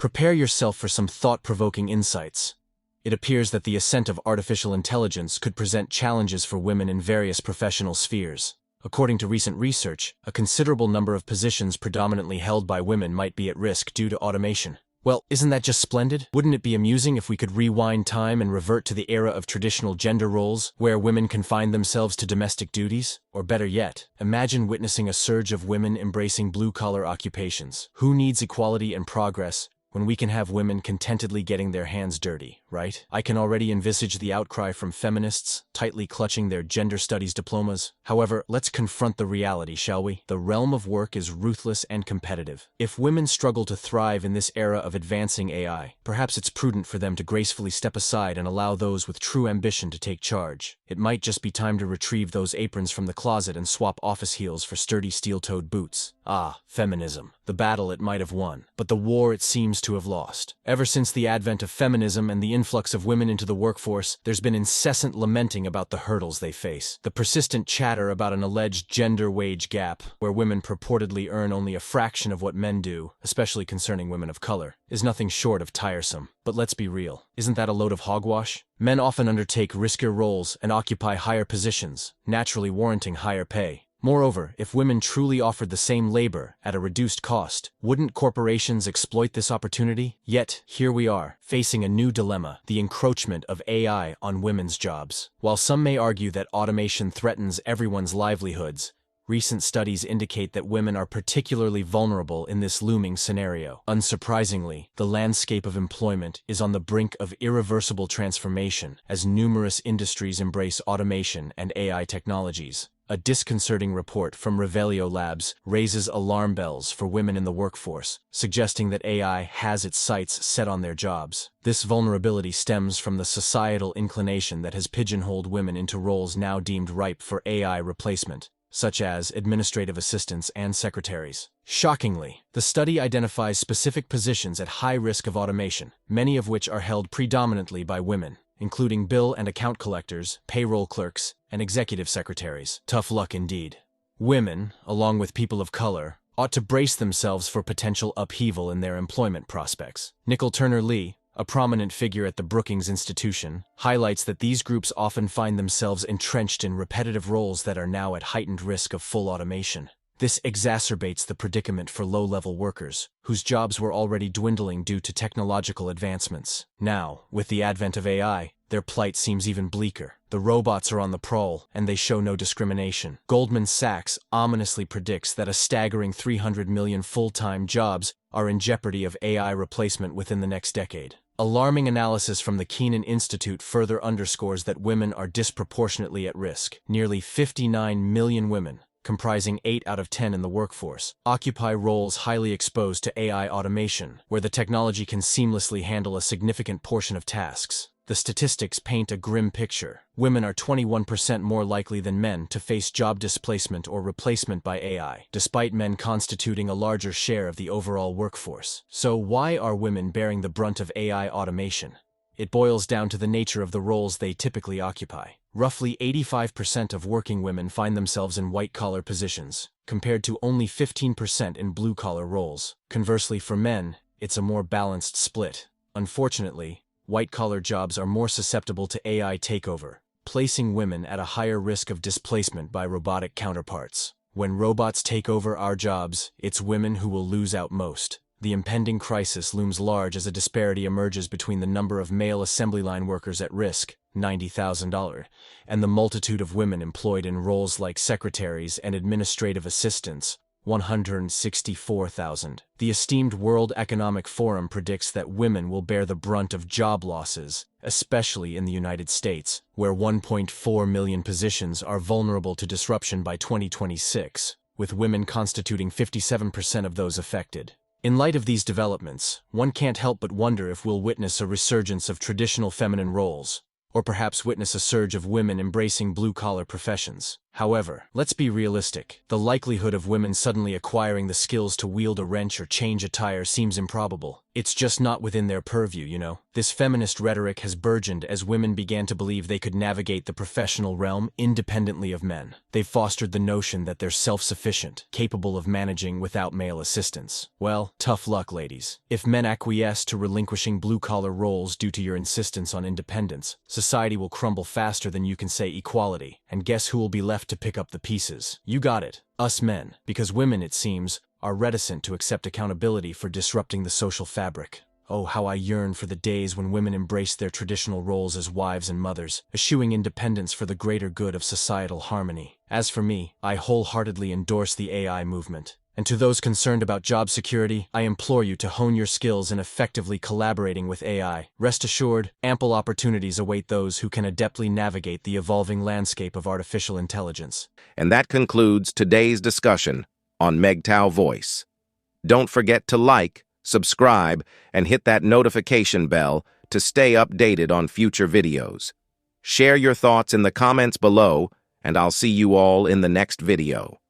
Prepare yourself for some thought-provoking insights. It appears that the ascent of artificial intelligence could present challenges for women in various professional spheres. According to recent research, a considerable number of positions predominantly held by women might be at risk due to automation. Well, isn't that just splendid? Wouldn't it be amusing if we could rewind time and revert to the era of traditional gender roles, where women confined themselves to domestic duties? Or better yet, imagine witnessing a surge of women embracing blue-collar occupations. Who needs equality and progress when we can have women contentedly getting their hands dirty, right? I can already envisage the outcry from feminists, tightly clutching their gender studies diplomas. However, let's confront the reality, shall we? The realm of work is ruthless and competitive. If women struggle to thrive in this era of advancing AI, perhaps it's prudent for them to gracefully step aside and allow those with true ambition to take charge. It might just be time to retrieve those aprons from the closet and swap office heels for sturdy steel-toed boots. Ah, feminism. The battle it might have won, but the war it seems to have lost. Ever since the advent of feminism and the influx of women into the workforce, there's been incessant lamenting about the hurdles they face. The persistent chatter about an alleged gender wage gap, where women purportedly earn only a fraction of what men do, especially concerning women of color, is nothing short of tiresome. But let's be real. Isn't that a load of hogwash? Men often undertake riskier roles and occupy higher positions, naturally warranting higher pay. Moreover, if women truly offered the same labor at a reduced cost, wouldn't corporations exploit this opportunity? Yet, here we are, facing a new dilemma: the encroachment of AI on women's jobs. While some may argue that automation threatens everyone's livelihoods, recent studies indicate that women are particularly vulnerable in this looming scenario. Unsurprisingly, the landscape of employment is on the brink of irreversible transformation as numerous industries embrace automation and AI technologies. A disconcerting report from Revelio Labs raises alarm bells for women in the workforce, suggesting that AI has its sights set on their jobs. This vulnerability stems from the societal inclination that has pigeonholed women into roles now deemed ripe for AI replacement, such as administrative assistants and secretaries. Shockingly, the study identifies specific positions at high risk of automation, many of which are held predominantly by women, including bill and account collectors, payroll clerks, and executive secretaries. Tough luck indeed. Women, along with people of color, ought to brace themselves for potential upheaval in their employment prospects. Nicole Turner Lee, a prominent figure at the Brookings Institution, highlights that these groups often find themselves entrenched in repetitive roles that are now at heightened risk of full automation. This exacerbates the predicament for low-level workers, whose jobs were already dwindling due to technological advancements. Now, with the advent of AI, their plight seems even bleaker. The robots are on the prowl, and they show no discrimination. Goldman Sachs ominously predicts that a staggering 300 million full-time jobs are in jeopardy of AI replacement within the next decade. Alarming analysis from the Keenan Institute further underscores that women are disproportionately at risk. Nearly 59 million women, comprising 8 out of 10 in the workforce, occupy roles highly exposed to AI automation, where the technology can seamlessly handle a significant portion of tasks. The statistics paint a grim picture. Women are 21% more likely than men to face job displacement or replacement by AI, despite men constituting a larger share of the overall workforce. So why are women bearing the brunt of AI automation? It boils down to the nature of the roles they typically occupy. Roughly 85% of working women find themselves in white-collar positions, compared to only 15% in blue-collar roles. Conversely, for men, it's a more balanced split. Unfortunately, white-collar jobs are more susceptible to AI takeover, placing women at a higher risk of displacement by robotic counterparts. When robots take over our jobs, it's women who will lose out most. The impending crisis looms large as a disparity emerges between the number of male assembly line workers at risk, 90,000, and the multitude of women employed in roles like secretaries and administrative assistants, 164,000. The esteemed World Economic Forum predicts that women will bear the brunt of job losses, especially in the United States, where 1.4 million positions are vulnerable to disruption by 2026, with women constituting 57% of those affected. In light of these developments, one can't help but wonder if we'll witness a resurgence of traditional feminine roles, or perhaps witness a surge of women embracing blue-collar professions. However, let's be realistic. The likelihood of women suddenly acquiring the skills to wield a wrench or change a tire seems improbable. It's just not within their purview, you know. This feminist rhetoric has burgeoned as women began to believe they could navigate the professional realm independently of men. They've fostered the notion that they're self-sufficient, capable of managing without male assistance. Well, tough luck, ladies. If men acquiesce to relinquishing blue-collar roles due to your insistence on independence, society will crumble faster than you can say equality. And guess who will be left to pick up the pieces? You got it. Us men. Because women, it seems, are reticent to accept accountability for disrupting the social fabric. Oh, how I yearn for the days when women embraced their traditional roles as wives and mothers, eschewing independence for the greater good of societal harmony. As for me, I wholeheartedly endorse the AI movement. And to those concerned about job security, I implore you to hone your skills in effectively collaborating with AI. Rest assured, ample opportunities await those who can adeptly navigate the evolving landscape of artificial intelligence. And that concludes today's discussion on MGTOW Voice. Don't forget to like, subscribe, and hit that notification bell to stay updated on future videos. Share your thoughts in the comments below, and I'll see you all in the next video.